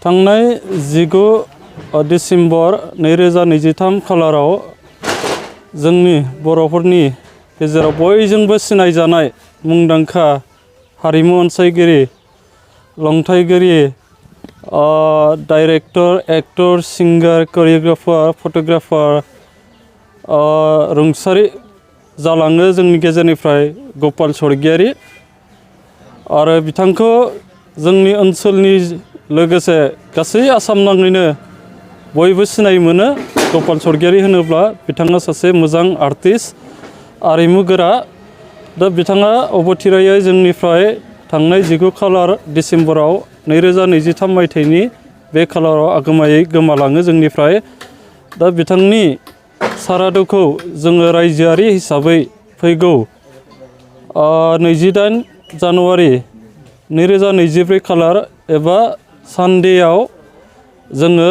थांनाय 19 डिसेम्बर 2023 खालाराव जोंनि बर'फोरनि गेजेराव बयजोंबो सिनायजानाय मुंदांखा हारिमु अनसायगिरि लंथाइगिरि डाइरेक्टर एक्टर सिंगार कोरियोग्राफार फटोग्राफार रुंसारि जालाङो जोंनि गेजेरनिफ्राय गपाल स्वर्गियारि आरो बिथांखौ जोंनि ओनसोलनि लोगोसे गासै आसाम नाङैनो बयबो सिनाय मोनो। गपाल स्वर्गियारि होनोब्ला बिथाङा सासे मोजां आर्टिस्ट आरिमुगोरा। दा बिथाङा अबथिरायै जोंनिफ्राय थांनाय 19 डिसेम्बराव 2023 मायथाइनि बे खालाराव आगोमायै गोमालाङो जोंनिफ्राय। दा बिथांनि सारादुखौ जोङो रायजोआरि हिसाबै फैगौ 28 जानुवारि 2024 खालार एबा सानडेआव जोङो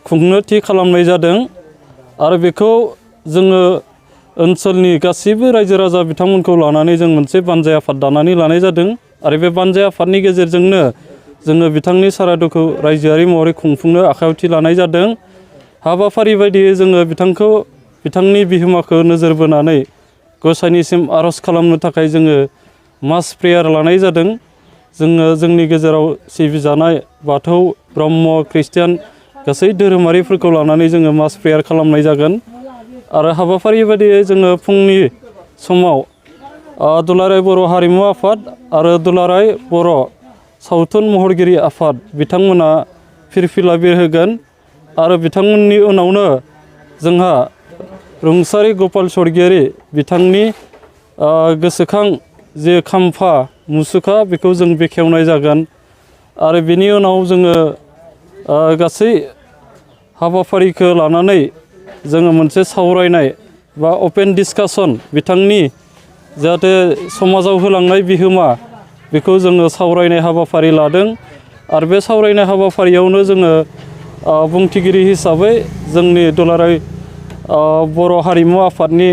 खुंनो थि खालामनाय जादों आरो बेखौ जोङो ओनसोलनि गासैबो रायजो राजा बिथांमोनखौ लानानै जों मोनसे बानजाय आफाद दानानै लानाय जादों आरो बे बानजाय आफादनि गेजेरजोंनो जोङो बिथांनि सारादुखौ रायजोआरि महरै खुंफुंनो आखायाव थि लानाय जादों। हाबाफारि बायदियै जोङो बिथांनि बिहोमाखौ नोजोर बोनानै गसाइनिसिम आर'ज खालामनो थाखाय जोङो मास प्रेयार लानाय जादों। जोङो जोंनि गेजेराव सिबिजानाय बाथौ ब्रह्म ख्रिस्टियान गासै धोरोमारिफोरखौ लानानै जोङो मास प्रेयार खालामनाय जागोन आरो हाबाफारि बायदियै जोङो फुंनि समाव दुलाराय बर' हारिमु आफाद आरो दुलाराय बर' सावथुन महरगिरि आफाद बिथांमोना फिरफिला बिरहोगोन आरो बिथांमोननि उनावनो जोंहा रुंसारि गपाल स्वर्गियारि बिथांनि गोसोखां जे खाम्फा मुसुखा बेखौ जों बेखेवनाय जागोन आरो बेनि उनाव जोङो गासै हाबाफारिखौ लानानै जोङो मोनसे सावरायनाय बा अपेन डिसकासन बिथांनि जाहाथे समाजाव होलांनाय बिहोमा बेखौ जोङो सावरायनाय हाबाफारि लादों आरो बे सावरायनाय हाबाफारियावनो जोङो बुंथिगिरि हिसाबै जोंनि दुलाराय बर' हारिमु आफादनि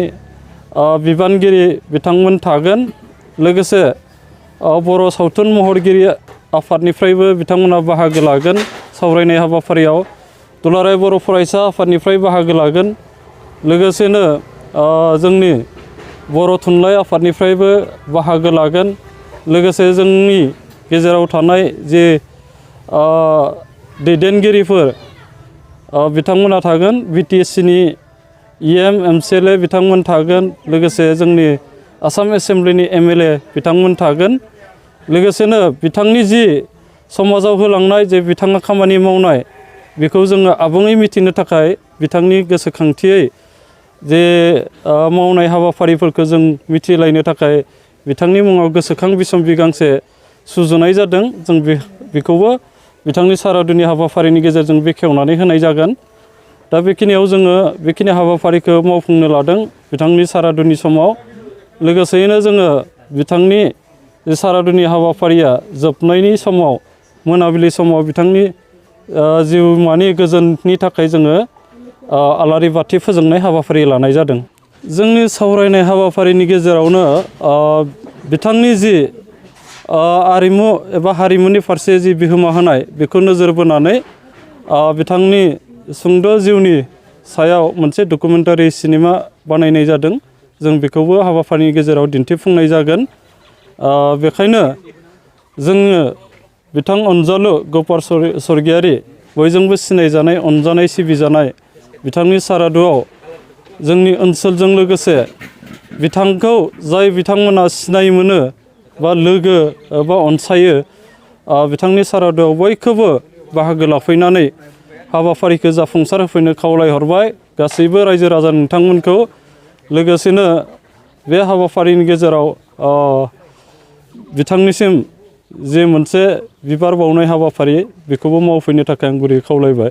बिबानगिरि बिथांमोन थागोन। लोगोसे बर' सावथुन महरगिरि आफादनिफ्रायबो बिथांमोना बाहागो लागोन। सावरायनाय हाबाफारियाव दुलाराय बर' फरायसा आफादनिफ्राय बाहागो लागोन। लोगोसेनो जोंनि बर' थुनलाइ आफादनिफ्रायबो बाहागो लागोन। लोगोसे जोंनि गेजेराव थानाय जे दैदेनगिरिफोर बिथांमोना थागोन। बिटिसिनि EM MCLA बिथांमोन थागोन। लोगोसे जोंनि आसाम एसेम्ब्लिनि MLA बिथांमोन थागोन। लोगोसेनो बिथांनि जि समाजाव होलांनाय जे बिथाङा खामानि मावनाय बेखौ जोङो आबुङै मिथिनो थाखाय बिथांनि गोसोखांथियै जे मावनाय हाबाफारिफोरखौ जों मिथिलायनो थाखाय बिथांनि मुङाव गोसोखां बिसम्बि गांसे सुजुनाय जादों। जों बेखौबो बिथांनि सारादुनि हाबाफारिनि गेजेरजों बेखेवनानै होनाय जागोन। दा बेखिनियाव जोङो बेखिनि हाबाफारिखौ मावफुंनो लादों बिथांनि सारादुनि समाव। लोगोसेयैनो जोङो बिथांनि सारादुनि हाबाफारिया जोबनायनि समाव मोनाबिलि समाव बिथांनि जिउमानि गोजोननि थाखाय जोङो आलारि बाथि फोजोंनाय हाबाफारि लानाय जादों। जोंनि सावरायनाय हाबाफारिनि गेजेरावनो बिथांनि जि आरिमु एबा हारिमुनि फारसे जि बिहोमा होनाय बेखौ नोजोर बोनानै बिथांनि सुंद' जिउनि सायाव मोनसे डकुमेन्टारि सिनेमा बानायनाय जादों। जों बेखौबो हाबाफारिनि गेजेराव दिन्थिफुंनाय जागोन। बेखायनो जोङो बिथां अनजालु गपाल स्वर्गियारि बयजोंबो सिनायजानाय अनजानाय सिबिजानाय बिथांनि सारादुआव जोंनि ओनसोलजों लोगोसे बिथांखौ जाय बिथांमोना सिनाय मोनो बा लोगो बा अनसायो बिथांनि सारादुआव बयखौबो बाहागो लाफैनानै हाबाफारिखौ जाफुंसार होफैनो खावलायहरबाय गासैबो रायजो राजा नोंथांमोनखौ। लोगोसेनो बे हाबाफारिनि गेजेराव बिथांनिसिम जे मोनसे बिबार बावनाय हाबाफारि बेखौबो मावफैनो थाखाय आं गुरै खावलायबाय।